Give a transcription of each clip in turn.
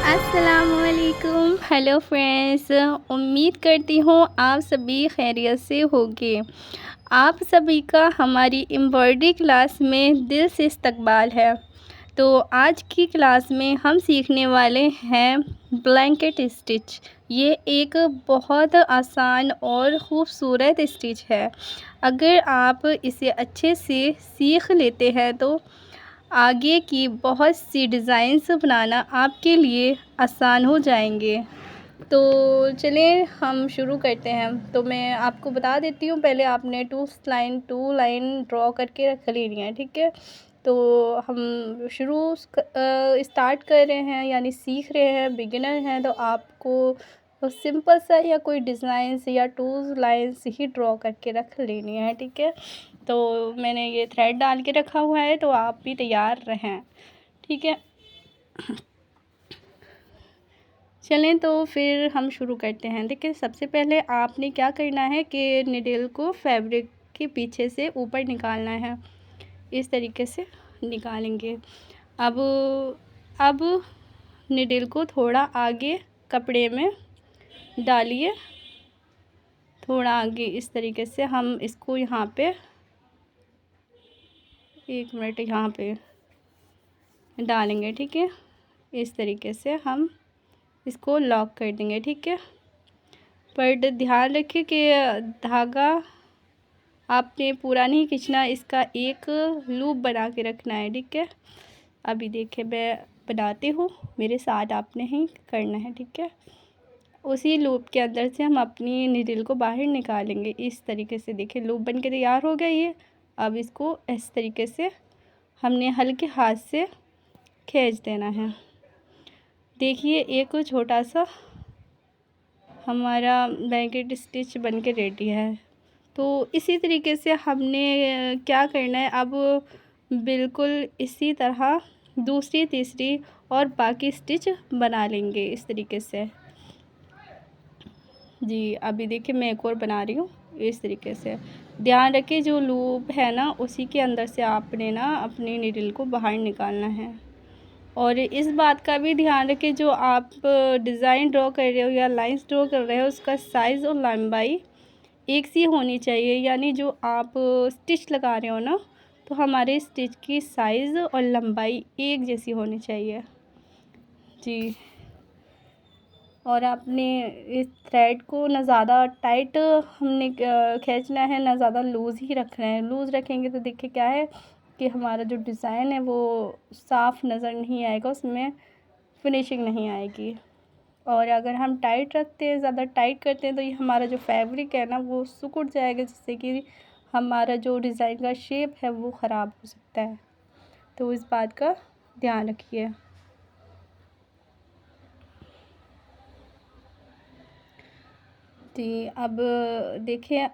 अस्सलामुअलैकुम। Hello friends, उम्मीद करती हूँ आप सभी खैरियत से होंगे। आप सभी का हमारी एम्ब्रॉयडरी क्लास में दिल से इस्तकबाल है। तो आज की क्लास में हम सीखने वाले हैं ब्लैंकेट स्टिच। ये एक बहुत आसान और ख़ूबसूरत स्टिच है। अगर आप इसे अच्छे से सीख लेते हैं तो आगे की बहुत सी डिज़ाइंस बनाना आपके लिए आसान हो जाएंगे। तो चलिए हम शुरू करते हैं। तो मैं आपको बता देती हूँ, पहले आपने टू लाइन ड्रॉ करके रख लेनी है, ठीक है। तो हम स्टार्ट कर रहे हैं, यानी सीख रहे हैं, बिगिनर हैं, तो आपको सिंपल सा या कोई डिज़ाइंस या टू लाइन्स ही ड्रॉ करके रख लेनी है, ठीक है। तो मैंने ये थ्रेड डाल के रखा हुआ है, तो आप भी तैयार रहें, ठीक है। चलें तो फिर हम शुरू करते हैं। देखिए, सबसे पहले आपने क्या करना है कि निडल को फैब्रिक के पीछे से ऊपर निकालना है। इस तरीके से निकालेंगे। अब निडल को थोड़ा आगे कपड़े में डालिए, थोड़ा आगे। इस तरीके से हम इसको यहाँ पे 1 मिनट यहाँ पे डालेंगे, ठीक है। इस तरीके से हम इसको लॉक कर देंगे, ठीक है। पर ध्यान रखिए कि धागा आपने पूरा नहीं खींचना, इसका एक लूप बना के रखना है, ठीक है। अभी देखिए मैं बनाती हूँ, मेरे साथ आपने ही करना है, ठीक है। उसी लूप के अंदर से हम अपनी नीडल को बाहर निकालेंगे। इस तरीके से देखिए लूप बन के तैयार हो गई है। अब इसको इस तरीके से हमने हल्के हाथ से खींच देना है। देखिए एक छोटा सा हमारा ब्लैंकेट स्टिच बन के रेडी है। तो इसी तरीके से हमने क्या करना है, अब बिल्कुल इसी तरह दूसरी, तीसरी और बाकी स्टिच बना लेंगे इस तरीके से। जी, अभी देखिए मैं एक और बना रही हूँ इस तरीके से। ध्यान रखिए जो लूप है ना, उसी के अंदर से आपने ना अपनी नीडल को बाहर निकालना है। और इस बात का भी ध्यान रखें, जो आप डिज़ाइन ड्रॉ कर रहे हो या लाइंस ड्रॉ कर रहे हो, उसका साइज़ और लंबाई एक सी होनी चाहिए। यानी जो आप स्टिच लगा रहे हो ना, तो हमारे स्टिच की साइज़ और लंबाई एक जैसी होनी चाहिए जी। और आपने इस थ्रेड को ना ज़्यादा टाइट हमने खींचना है, ना ज़्यादा लूज़ ही रखना है। लूज़ रखेंगे तो देखिए क्या है कि हमारा जो डिज़ाइन है वो साफ़ नज़र नहीं आएगा, उसमें फिनिशिंग नहीं आएगी। और अगर हम टाइट रखते हैं, ज़्यादा टाइट करते हैं, तो ये हमारा जो फैब्रिक है ना वो सिकुड़ जाएगा, जिससे कि हमारा जो डिज़ाइन का शेप है वो ख़राब हो सकता है। तो इस बात का ध्यान रखिए। जी, अब देखिए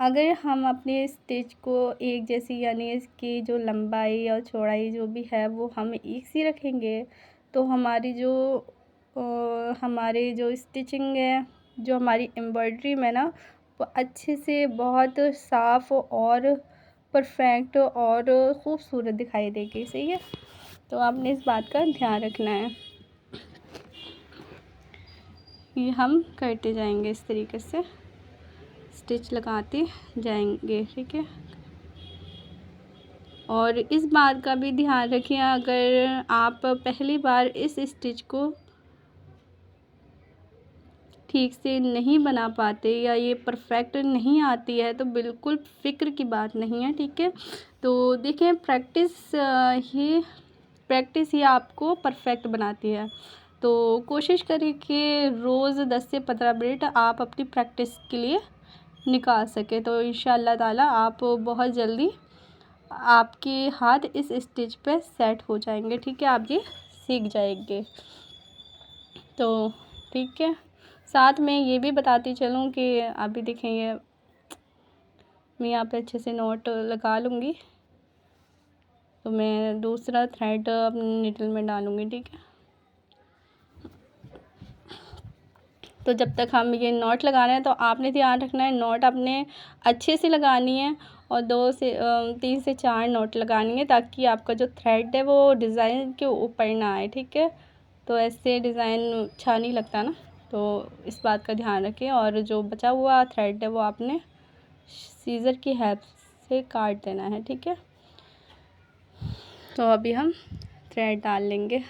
अगर हम अपने स्टिच को एक जैसी, यानी इसकी जो लंबाई और चौड़ाई जो भी है वो हम एक सी रखेंगे, तो हमारी जो स्टिचिंग है, जो हमारी एम्ब्रॉयडरी में ना, वो अच्छे से बहुत साफ़ और परफेक्ट और ख़ूबसूरत दिखाई देगी, सही है। तो आपने इस बात का ध्यान रखना है। ये हम करते जाएंगे, इस तरीके से स्टिच लगाते जाएंगे, ठीक है। और इस बात का भी ध्यान रखिए, अगर आप पहली बार इस स्टिच को ठीक से नहीं बना पाते या ये परफेक्ट नहीं आती है, तो बिल्कुल फ़िक्र की बात नहीं है, ठीक है। तो देखिए प्रैक्टिस ही आपको परफेक्ट बनाती है। तो कोशिश करिए कि रोज़ 10 से 15 मिनट आप अपनी प्रैक्टिस के लिए निकाल सके, तो इंशाअल्लाह ताला आप बहुत जल्दी आपके हाथ इस स्टिच पे सेट हो जाएंगे, ठीक है। आप ये सीख जाएंगे। तो ठीक है, साथ में ये भी बताती चलूँ कि अभी देखेंगे मैं यहाँ पे अच्छे से नॉट लगा लूँगी, तो मैं दूसरा थ्रेड अपने नीडल में डालूँगी, ठीक है। तो जब तक हम ये नॉट लगा रहे हैं, तो आपने ध्यान रखना है नॉट आपने अच्छे से लगानी है, और 3 से 4 नॉट लगानी है, ताकि आपका जो थ्रेड है वो डिज़ाइन के ऊपर ना आए, ठीक है। तो ऐसे डिज़ाइन अच्छा नहीं लगता ना, तो इस बात का ध्यान रखें। और जो बचा हुआ थ्रेड है वो आपने सीज़र की हेल्प से काट देना है, ठीक है। तो अभी हम थ्रेड डाल लेंगे।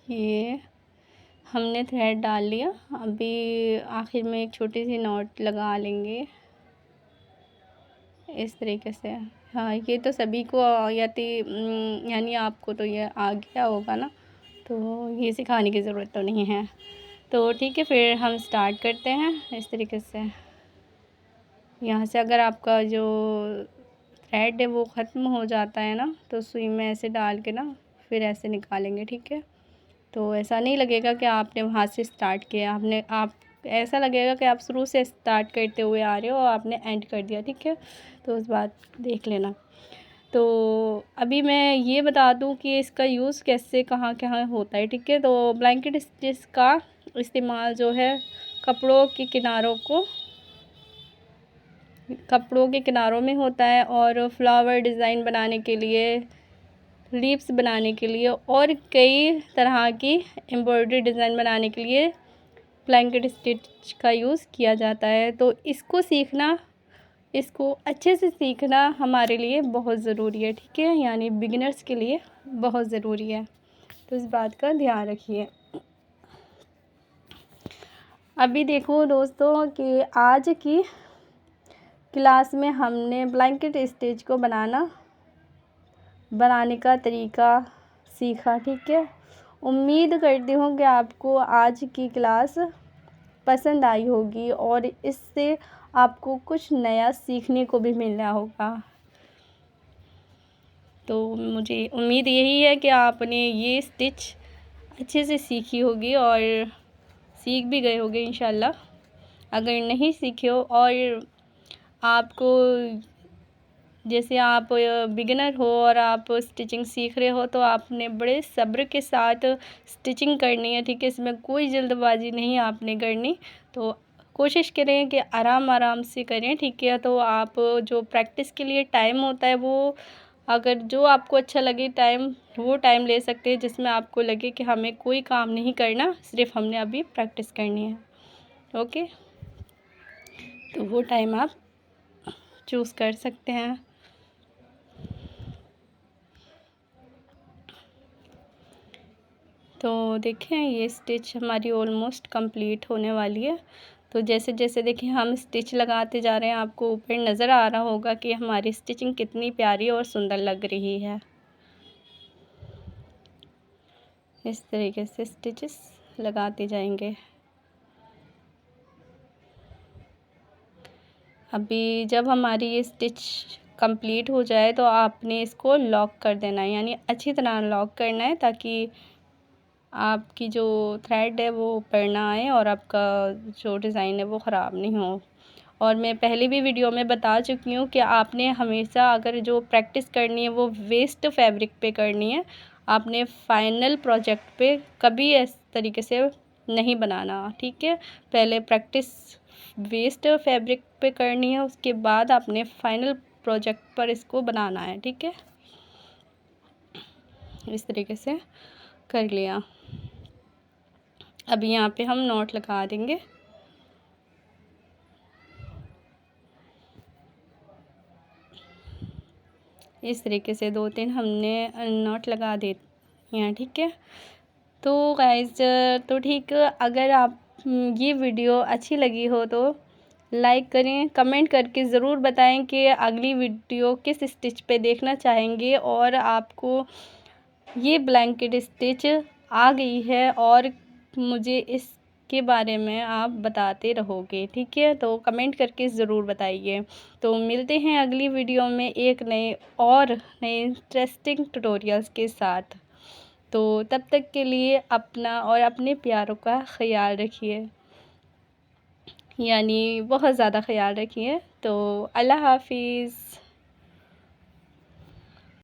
ये हमने थ्रेड डाल लिया। अभी आखिर में एक छोटी सी नॉट लगा लेंगे इस तरीके से। हाँ, ये तो सभी को यानी आपको तो ये आ गया होगा ना, तो ये सिखाने की ज़रूरत तो नहीं है। तो ठीक है, फिर हम स्टार्ट करते हैं इस तरीके से। यहाँ से अगर आपका जो थ्रेड है वो ख़त्म हो जाता है ना, तो सुई में ऐसे डाल के ना फिर ऐसे निकालेंगे, ठीक है। तो ऐसा नहीं लगेगा कि आपने वहाँ से स्टार्ट किया, आप ऐसा लगेगा कि आप शुरू से स्टार्ट करते हुए आ रहे हो और आपने एंड कर दिया, ठीक है। तो उस बात देख लेना। तो अभी मैं ये बता दूं कि इसका यूज़ कैसे कहाँ कहाँ होता है, ठीक है। तो ब्लैंकेट स्टिच का इस्तेमाल जो है कपड़ों के किनारों में होता है, और फ्लावर डिज़ाइन बनाने के लिए, लीव्स बनाने के लिए, और कई तरह की एम्ब्रॉयडरी डिज़ाइन बनाने के लिए ब्लैंकेट स्टिच का यूज़ किया जाता है। तो इसको अच्छे से सीखना हमारे लिए बहुत ज़रूरी है, ठीक है। यानी बिगिनर्स के लिए बहुत ज़रूरी है, तो इस बात का ध्यान रखिए। अभी देखो दोस्तों कि आज की क्लास में हमने ब्लैंकेट स्टिच को बनाने का तरीका सीखा, ठीक है। उम्मीद करती हूँ कि आपको आज की क्लास पसंद आई होगी और इससे आपको कुछ नया सीखने को भी मिल रहा होगा। तो मुझे उम्मीद यही है कि आपने ये स्टिच अच्छे से सीखी होगी और सीख भी गए होंगे इंशाल्लाह। अगर नहीं सीखे हो और आपको, जैसे आप बिगिनर हो और आप स्टिचिंग सीख रहे हो, तो आपने बड़े सब्र के साथ स्टिचिंग करनी है, ठीक है। इसमें कोई जल्दबाजी नहीं आपने करनी। तो कोशिश करें कि आराम आराम से करें, ठीक है। तो आप जो प्रैक्टिस के लिए टाइम होता है वो, अगर जो आपको अच्छा लगे वो टाइम ले सकते हैं, जिसमें आपको लगे कि हमें कोई काम नहीं करना, सिर्फ हमने अभी प्रैक्टिस करनी है, ओके। तो वो टाइम आप चूज़ कर सकते हैं। तो देखें, ये स्टिच हमारी ऑलमोस्ट कंप्लीट होने वाली है। तो जैसे जैसे देखिए हम स्टिच लगाते जा रहे हैं, आपको ऊपर नज़र आ रहा होगा कि हमारी स्टिचिंग कितनी प्यारी और सुंदर लग रही है। इस तरीके से स्टिचेस लगाते जाएंगे। अभी जब हमारी ये स्टिच कंप्लीट हो जाए तो आपने इसको लॉक कर देना है, यानी अच्छी तरह लॉक करना है, ताकि आपकी जो थ्रेड है वो ऊपर ना आए और आपका जो डिज़ाइन है वो ख़राब नहीं हो। और मैं पहले भी वीडियो में बता चुकी हूँ कि आपने हमेशा अगर जो प्रैक्टिस करनी है वो वेस्ट फैब्रिक पे करनी है। आपने फाइनल प्रोजेक्ट पे कभी इस तरीके से नहीं बनाना, ठीक है। पहले प्रैक्टिस वेस्ट फैब्रिक पे करनी है, उसके बाद आपने फाइनल प्रोजेक्ट पर इसको बनाना है, ठीक है। इस तरीके से कर लिया। अभी यहाँ पे हम नॉट लगा देंगे। इस तरीके से 2-3 हमने नॉट लगा दिए हैं, ठीक है। तो गाइस, तो ठीक, अगर आप ये वीडियो अच्छी लगी हो तो लाइक करें, कमेंट करके ज़रूर बताएं कि अगली वीडियो किस स्टिच पे देखना चाहेंगे, और आपको ये ब्लैंकेट स्टिच आ गई है और मुझे इसके बारे में आप बताते रहोगे, ठीक है। तो कमेंट करके ज़रूर बताइए। तो मिलते हैं अगली वीडियो में एक नए इंटरेस्टिंग ट्यूटोरियल्स के साथ। तो तब तक के लिए अपना और अपने प्यारों का ख्याल रखिए, यानी बहुत ज़्यादा ख्याल रखिए। तो अल्लाह हाफिज़।